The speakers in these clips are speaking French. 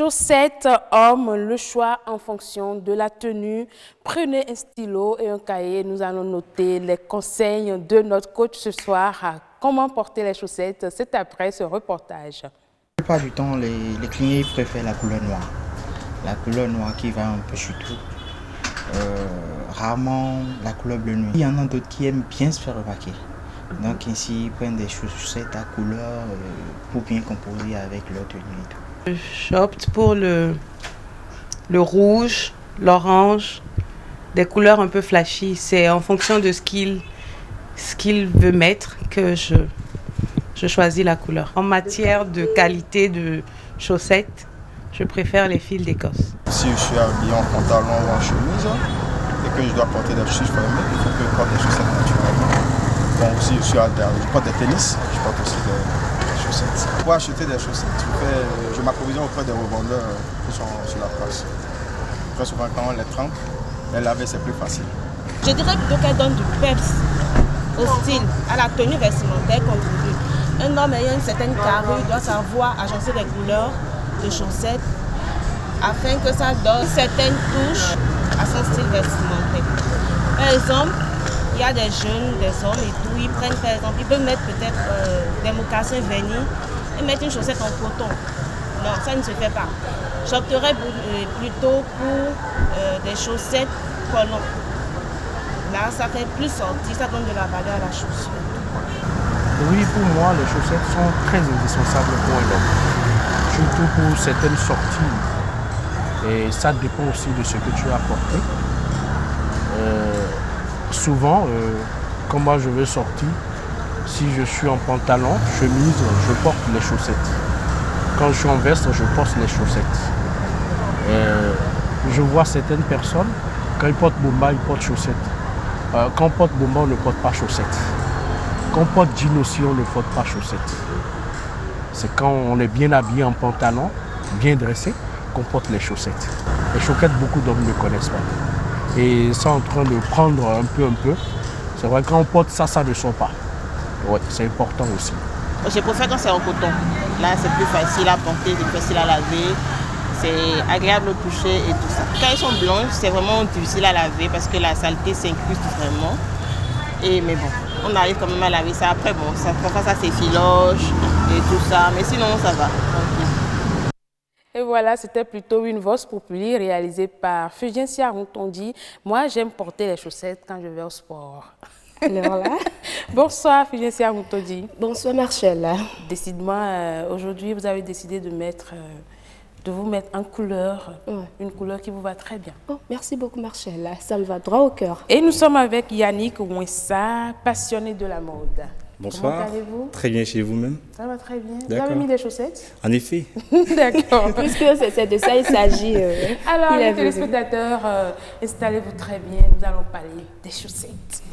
Chaussettes hommes, le choix en fonction de la tenue. Prenez un stylo et un cahier. Nous allons noter les conseils de notre coach ce soir. Comment porter les chaussettes, c'est après ce reportage. La plupart du temps, les clients préfèrent la couleur noire. La couleur noire qui va un peu sur tout. Rarement la couleur bleu nuit. Il y en a d'autres qui aiment bien se faire remarquer. Donc ici, ils prennent des chaussettes à couleur pour bien composer avec leur tenue et tout. J'opte pour le rouge, l'orange, des couleurs un peu flashy. C'est en fonction de ce qu'il veut mettre que je choisis la couleur. En matière de qualité de chaussettes, je préfère les fils d'Écosse. Si je suis habillé en pantalon ou en chemise et que je dois porter des chaussettes fermées, il faut que je porte des chaussettes naturellement. Bon, si je suis je porte des tennis, je porte aussi des chaussettes. Pour acheter des chaussettes, je m'approvisionne auprès des revendeurs qui sont sur la place. Très souvent, quand on les trempe, les laver, c'est plus facile. Je dirais plutôt qu'elle donne du peps au style, à la tenue vestimentaire contribue. Un homme ayant une certaine carrure doit savoir agencer les couleurs de chaussettes afin que ça donne certaines touches à son style vestimentaire. Par exemple, il y a des jeunes, des hommes et tout, ils prennent par exemple, ils peuvent mettre peut-être des mocassins vernis et mettre une chaussette en coton. Non, ça ne se fait pas. J'opterais plutôt pour des chaussettes collants. Là, ça fait plus sortir, ça donne de la valeur à la chaussure. Oui, pour moi, les chaussettes sont très indispensables pour un homme, surtout pour certaines sorties. Et ça dépend aussi de ce que tu as porté. Souvent, quand moi je veux sortir, si je suis en pantalon, chemise, je porte les chaussettes. Quand je suis en veste, je porte les chaussettes. Je vois certaines personnes, quand ils portent bomba, ils portent chaussettes. Quand on porte bomba, on ne porte pas chaussettes. Quand on porte jean aussi, on ne porte pas chaussettes. C'est quand on est bien habillé en pantalon, bien dressé, qu'on porte les chaussettes. Les chaussettes, beaucoup d'hommes ne connaissent pas. Et ça en train de prendre un peu. C'est vrai, quand on porte ça, ça ne sort pas. Ouais, c'est important aussi. Je préfère quand c'est en coton. Là, c'est plus facile à porter, c'est plus facile à laver. C'est agréable au toucher et tout ça. Quand elles sont blanches, c'est vraiment difficile à laver parce que la saleté s'incruste vraiment. Mais bon, on arrive quand même à laver ça. Après, bon, parfois ça s'effiloche et tout ça. Mais sinon, ça va. Et voilà, c'était plutôt une voix populaire réalisée par Fulgencia Routondi. Moi, j'aime porter les chaussettes quand je vais au sport. Alors là. Bonsoir Fulgencia Routondi. Bonsoir Marcel. Décidément, aujourd'hui, vous avez décidé de vous mettre en couleur, une couleur qui vous va très bien. Oh, merci beaucoup Marcel, ça me va droit au cœur. Et nous sommes avec Yannick Ouensa, passionné de la mode. Bonsoir. Comment allez-vous? Très bien, chez vous-même? Ça va très bien. Vous avez mis des chaussettes? En effet. D'accord. Puisque c'est de ça il s'agit. Alors, les téléspectateurs, installez-vous très bien. Nous allons parler des chaussettes.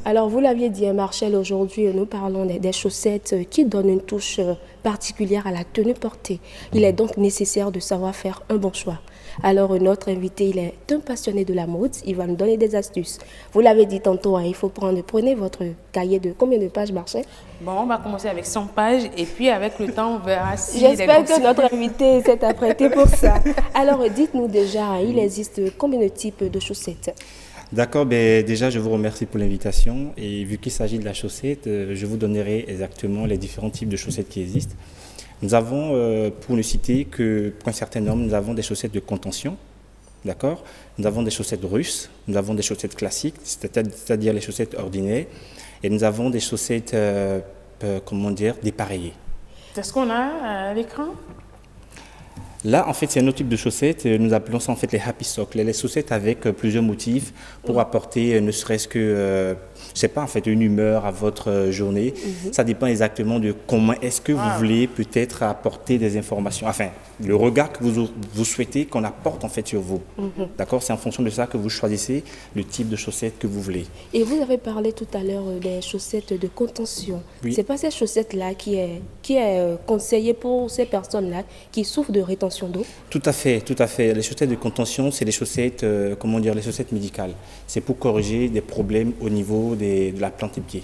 Alors, vous l'aviez dit, Marcel, aujourd'hui, nous parlons des chaussettes qui donnent une touche particulière à la tenue portée. Il est donc nécessaire de savoir faire un bon choix. Alors, notre invité, il est un passionné de la mode. Il va nous donner des astuces. Vous l'avez dit tantôt, il faut prenez votre cahier de combien de pages, Marcel? Bon, on va commencer avec 100 pages et puis avec le temps, on verra si... J'espère que notre invité s'est apprêté pour ça. Alors, dites-nous déjà, il existe combien de types de chaussettes? D'accord, déjà je vous remercie pour l'invitation et vu qu'il s'agit de la chaussette, je vous donnerai exactement les différents types de chaussettes qui existent. Nous avons, pour ne citer que pour un certain nombre, nous avons des chaussettes de contention, d'accord. Nous avons des chaussettes russes, nous avons des chaussettes classiques, c'est-à-dire les chaussettes ordinaires, et nous avons des chaussettes, dépareillées. C'est ce qu'on a à l'écran? Là, en fait, c'est un autre type de chaussettes. Nous appelons ça en fait les happy socks, les chaussettes avec plusieurs motifs pour apporter ne serait-ce que, je sais pas, en fait, une humeur à votre journée. Ça dépend exactement de comment est-ce que vous voulez peut-être apporter des informations. Enfin, le regard que vous souhaitez qu'on apporte en fait sur vous. D'accord? C'est en fonction de ça que vous choisissez le type de chaussettes que vous voulez. Et vous avez parlé tout à l'heure des chaussettes de contention. Oui. C'est pas ces chaussettes-là qui est conseillée pour ces personnes-là qui souffrent de rétention d'eau? Tout à fait. Les chaussettes de contention, c'est les chaussettes, les chaussettes médicales. C'est pour corriger des problèmes au niveau de la plante des pieds.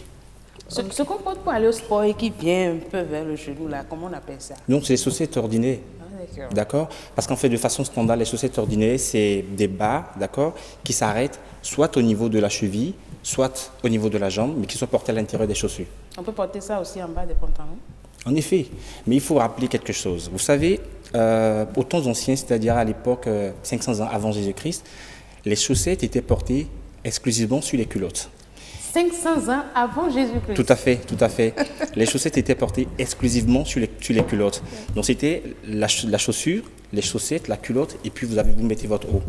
Ce qu'on porte pour aller au sport et qui vient un peu vers le genou, là, comment on appelle ça? Donc, c'est les chaussettes ordinaires. D'accord. D'accord? Parce qu'en fait, de façon standard, les chaussettes ordinaires, c'est des bas, d'accord, qui s'arrêtent soit au niveau de la cheville, soit au niveau de la jambe, mais qui sont portés à l'intérieur des chaussures. On peut porter ça aussi en bas des pantalons. En effet, mais il faut rappeler quelque chose. Vous savez, aux temps anciens, c'est-à-dire à l'époque 500 ans avant Jésus-Christ, les chaussettes étaient portées exclusivement sur les culottes. 500 ans avant Jésus-Christ. Tout à fait, tout à fait. Les chaussettes étaient portées exclusivement sur les culottes. Donc c'était la chaussure, les chaussettes, la culotte, et puis vous mettez votre haut.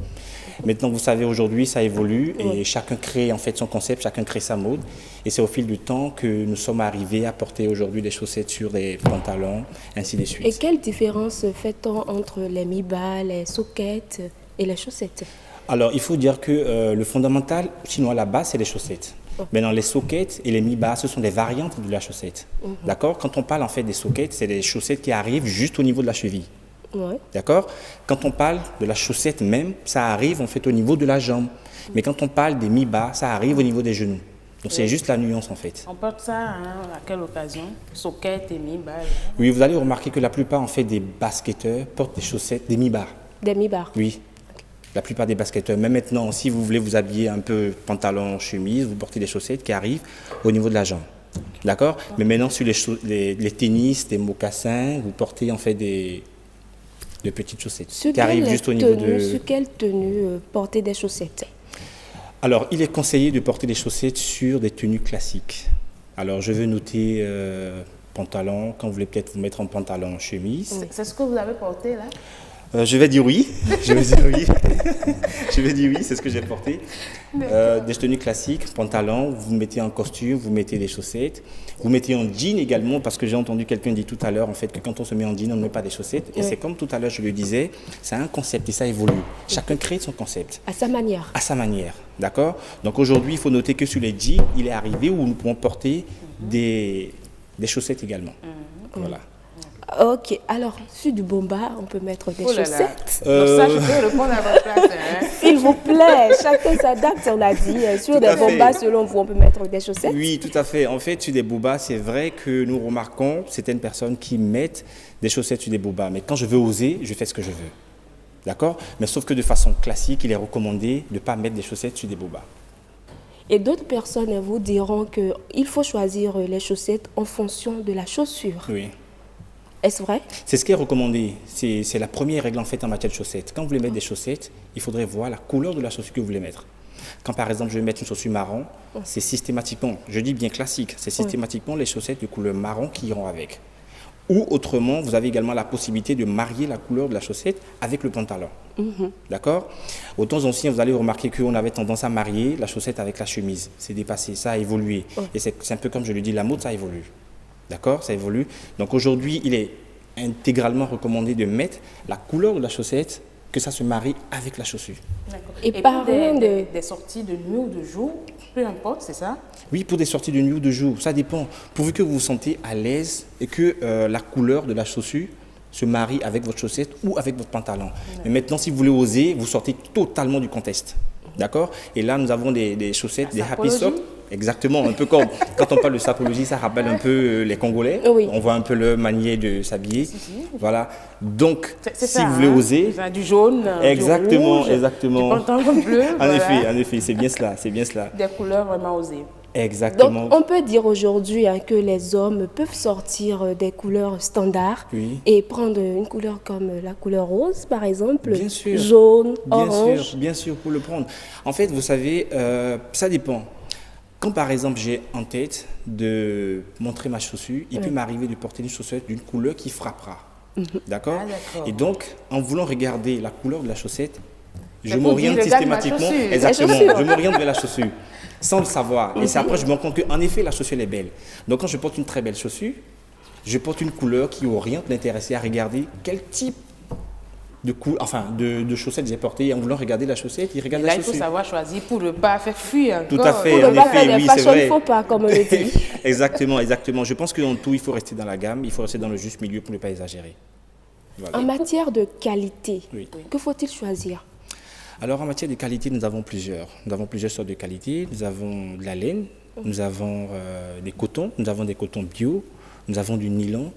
Maintenant, vous savez, aujourd'hui, ça évolue et chacun crée en fait son concept, chacun crée sa mode. Et c'est au fil du temps que nous sommes arrivés à porter aujourd'hui des chaussettes sur des pantalons, ainsi de suite. Et quelle différence fait-on entre les mi-bas, les soquettes et les chaussettes? Alors, il faut dire que le fondamental, sinon à la base, c'est les chaussettes. Maintenant, les soquettes et les mi-bas, ce sont des variantes de la chaussette. D'accord? Quand on parle en fait des soquettes, c'est des chaussettes qui arrivent juste au niveau de la cheville. Ouais. D'accord? Quand on parle de la chaussette même, ça arrive en fait au niveau de la jambe. Mais quand on parle des mi-bas, ça arrive au niveau des genoux. Donc c'est juste la nuance en fait. On porte ça à quelle occasion? Soquettes et mi-bas. Oui, vous allez remarquer que la plupart en fait des basketteurs portent des chaussettes, des mi-bas. Des mi-bas. Oui. La plupart des basketteurs. Même maintenant, si vous voulez vous habiller un peu pantalon, chemise, vous portez des chaussettes qui arrivent au niveau de la jambe. D'accord? Mais maintenant, sur les tennis, des mocassins, vous portez en fait des petites chaussettes qui arrivent juste au niveau de... Sur quelle tenue porter des chaussettes? Alors, il est conseillé de porter des chaussettes sur des tenues classiques. Alors, je veux noter pantalon, quand vous voulez peut-être vous mettre en pantalon, chemise. C'est ce que vous avez porté là? Je vais dire oui. Je vais dire oui. Je vais dire oui, c'est ce que j'ai porté. Des tenues classiques, pantalon, vous mettez en costume, vous mettez des chaussettes. Vous mettez en jean également, parce que j'ai entendu quelqu'un dire tout à l'heure en fait, que quand on se met en jean, on ne met pas des chaussettes. Et c'est comme tout à l'heure, je le disais, c'est un concept et ça évolue. Chacun crée son concept. À sa manière. À sa manière, d'accord? Donc aujourd'hui, il faut noter que sur les jeans, il est arrivé où nous pouvons porter des chaussettes également. Voilà. Ok, alors sur du bomba, on peut mettre des chaussettes. Donc ça, je peux répondre à votre place. Hein? S'il vous plaît, chacun s'adapte, on a dit. Sur des bombas, selon vous, on peut mettre des chaussettes? Oui, tout à fait. En fait, sur des bobas, c'est vrai que nous remarquons certaines personnes qui mettent des chaussettes sur des bobas. Mais quand je veux oser, je fais ce que je veux. D'accord? Mais sauf que de façon classique, il est recommandé de ne pas mettre des chaussettes sur des bobas. Et d'autres personnes vous diront qu'il faut choisir les chaussettes en fonction de la chaussure. Oui. Est-ce vrai? C'est ce qui est recommandé. C'est la première règle en fait en matière de chaussettes. Quand vous voulez mettre des chaussettes, il faudrait voir la couleur de la chaussure que vous voulez mettre. Quand par exemple je vais mettre une chaussure marron, c'est systématiquement, je dis bien classique, c'est systématiquement les chaussettes de couleur marron qui iront avec. Ou autrement, vous avez également la possibilité de marier la couleur de la chaussette avec le pantalon. D'accord? Aux temps anciens, vous allez remarquer qu'on avait tendance à marier la chaussette avec la chemise. C'est dépassé, ça a évolué. Et c'est un peu comme je le dis, la mode, ça évolue. D'accord? Ça évolue. Donc aujourd'hui, il est intégralement recommandé de mettre la couleur de la chaussette, que ça se marie avec la chaussure. Et parlons des sorties de nuit ou de jour, peu importe, c'est ça? Oui, pour des sorties de nuit ou de jour, ça dépend. Pourvu que vous vous sentez à l'aise et que la couleur de la chaussure se marie avec votre chaussette ou avec votre pantalon. Mais maintenant, si vous voulez oser, vous sortez totalement du contexte. D'accord? Et là, nous avons des chaussettes, des happy socks. Exactement, un peu comme quand on parle de sapologie, ça rappelle un peu les Congolais. Oui. On voit un peu leur manière de s'habiller. Voilà. Donc, c'est si ça, vous voulez oser. Du jaune, exactement, du rouge, exactement. du pantalon bleu. En effet, c'est bien cela, c'est bien cela. Des couleurs vraiment osées. Exactement. Donc, on peut dire aujourd'hui que les hommes peuvent sortir des couleurs standards et prendre une couleur comme la couleur rose, par exemple, bien sûr, jaune, orange. Bien sûr, pour le prendre. En fait, vous savez, ça dépend. Quand par exemple j'ai en tête de montrer ma chaussure, il peut m'arriver de porter une chaussette d'une couleur qui frappera. D'accord? Et donc, en voulant regarder la couleur de la chaussette, je m'oriente systématiquement. Exactement, je m'oriente vers la chaussure. Sans le savoir. Et c'est après je me rends compte qu'en effet, la chaussure est belle. Donc quand je porte une très belle chaussure, je porte une couleur qui oriente l'intéressé à regarder quel type de chaussettes j'ai porté. Et en voulant regarder la chaussette, il regarde la chaussure. Là, il faut savoir choisir pour ne pas faire fuir. Tout à fait, pour en ne pas faire effet, des fashion faux pas, comme on le dit. Exactement. Je pense qu'en tout, il faut rester dans la gamme, il faut rester dans le juste milieu pour ne pas exagérer. Voilà. En matière de qualité, que faut-il choisir? Alors, en matière de qualité, nous avons plusieurs. Nous avons plusieurs sortes de qualités. Nous avons de la laine, nous avons des cotons bio, nous avons du nylon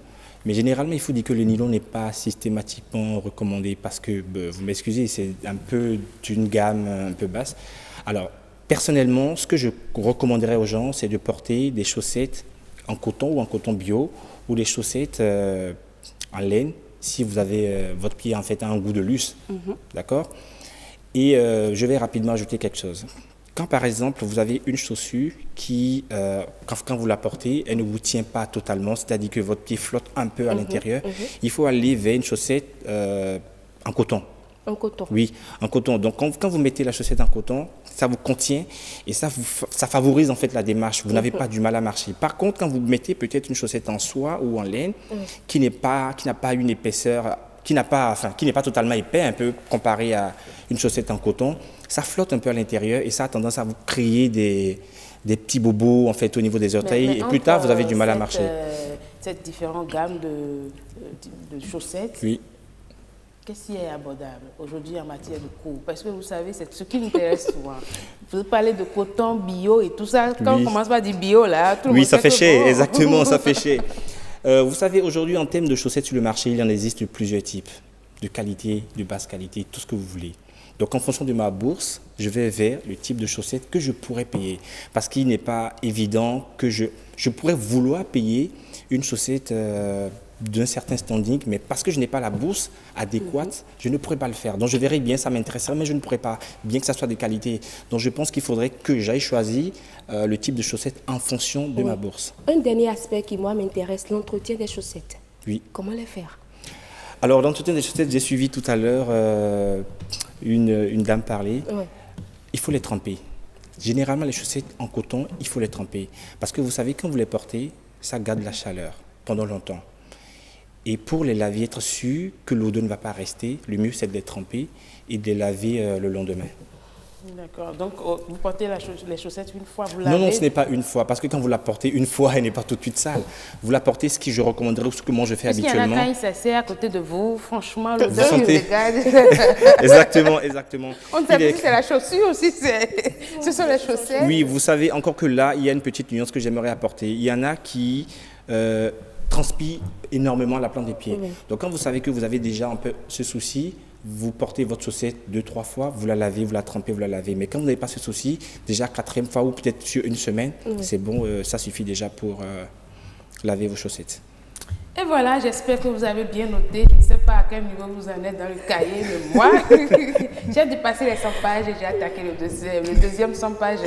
Mais généralement, il faut dire que le nylon n'est pas systématiquement recommandé parce que, vous m'excusez, c'est un peu d'une gamme un peu basse. Alors, personnellement, ce que je recommanderais aux gens, c'est de porter des chaussettes en coton ou en coton bio ou des chaussettes en laine si vous avez votre pied en fait a un goût de luxe, d'accord. Et je vais rapidement ajouter quelque chose. Quand par exemple vous avez une chaussure qui, quand vous la portez, elle ne vous tient pas totalement, c'est-à-dire que votre pied flotte un peu à l'intérieur, il faut aller vers une chaussette en coton. En coton. Oui, en coton. Donc quand vous mettez la chaussette en coton, ça vous contient et ça favorise en fait la démarche. Vous n'avez pas du mal à marcher. Par contre, quand vous mettez peut-être une chaussette en soie ou en laine qui n'a pas une épaisseur, qui n'est pas totalement épais, un peu comparé à une chaussette en coton, ça flotte un peu à l'intérieur et ça a tendance à vous créer des petits bobos en fait au niveau des orteils et plus tard vous avez du mal à marcher. Cette différente gamme de chaussettes. Oui. Qu'est-ce qui est abordable aujourd'hui en matière de coût? Parce que vous savez, c'est ce qui nous intéresse souvent. Vous parlez de coton, bio et tout ça. Quand on commence par dire bio, là, tout le monde oui, ça fait cher, bon. exactement, ça fait cher. Vous savez, aujourd'hui, en termes de chaussettes sur le marché, il en existe plusieurs types, de qualité, de basse qualité, tout ce que vous voulez. Donc, en fonction de ma bourse, je vais vers le type de chaussettes que je pourrais payer. Parce qu'il n'est pas évident que je pourrais vouloir payer une chaussette d'un certain standing, mais parce que je n'ai pas la bourse adéquate, je ne pourrais pas le faire. Donc, je verrais bien, ça m'intéresserait, mais je ne pourrais pas, bien que ça soit de qualité. Donc, je pense qu'il faudrait que j'aille choisir le type de chaussettes en fonction de ma bourse. Un dernier aspect qui, moi, m'intéresse, l'entretien des chaussettes. Oui. Comment les faire? Alors, l'entretien des chaussettes, j'ai suivi tout à l'heure une dame parler. Ouais. Il faut les tremper. Généralement, les chaussettes en coton, il faut les tremper. Parce que vous savez, quand vous les portez, ça garde la chaleur pendant longtemps. Et pour les laver, être sûr que l'odeur ne va pas rester, le mieux c'est de les tremper et de les laver le lendemain. D'accord. Donc, vous portez les chaussettes une fois, vous lavez? Non, ce n'est pas une fois. Parce que quand vous la portez une fois, elle n'est pas tout de suite sale. Vous la portez, ce que je recommanderais, ou ce que moi je fais habituellement. Parce qu'il y en a quand il s'assied à côté de vous, franchement, le vous sentez. Exactement. On ne sait plus si c'est la chaussure ou si ce sont les chaussettes. Oui, vous savez, encore que là, il y a une petite nuance que j'aimerais apporter. Il y en a qui transpirent énormément la plante des pieds. Oui. Donc quand vous savez que vous avez déjà un peu ce souci, vous portez votre chaussette 2-3 fois, vous la lavez, vous la trempez, vous la lavez. Mais quand vous n'avez pas ce souci, déjà 4e fois ou peut-être sur une semaine, c'est bon, ça suffit déjà pour laver vos chaussettes. Et voilà, j'espère que vous avez bien noté. Je ne sais pas à quel niveau vous en êtes dans le cahier, mais moi, j'ai dépassé les 100 pages et j'ai attaqué le deuxième 100 pages.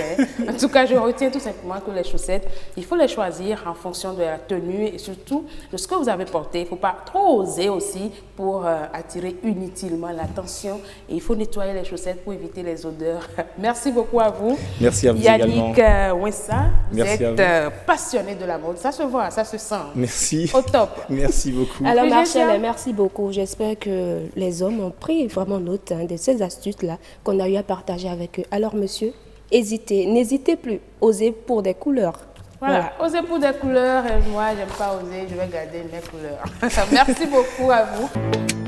En tout cas, je retiens tout simplement que les chaussettes, il faut les choisir en fonction de la tenue et surtout de ce que vous avez porté. Il ne faut pas trop oser aussi pour attirer inutilement l'attention. Et il faut nettoyer les chaussettes pour éviter les odeurs. Merci beaucoup à vous. Merci à vous également. Yannick Wensa, vous Merci êtes passionné de la mode. Ça se voit, ça se sent. Merci. Au top. Merci beaucoup. Alors Marcel, merci beaucoup. J'espère que les hommes ont pris vraiment note de ces astuces-là qu'on a eu à partager avec eux. Alors monsieur, n'hésitez plus, osez pour des couleurs. Voilà, osez pour des couleurs. Et moi, j'aime pas oser, je vais garder mes couleurs. Merci beaucoup à vous.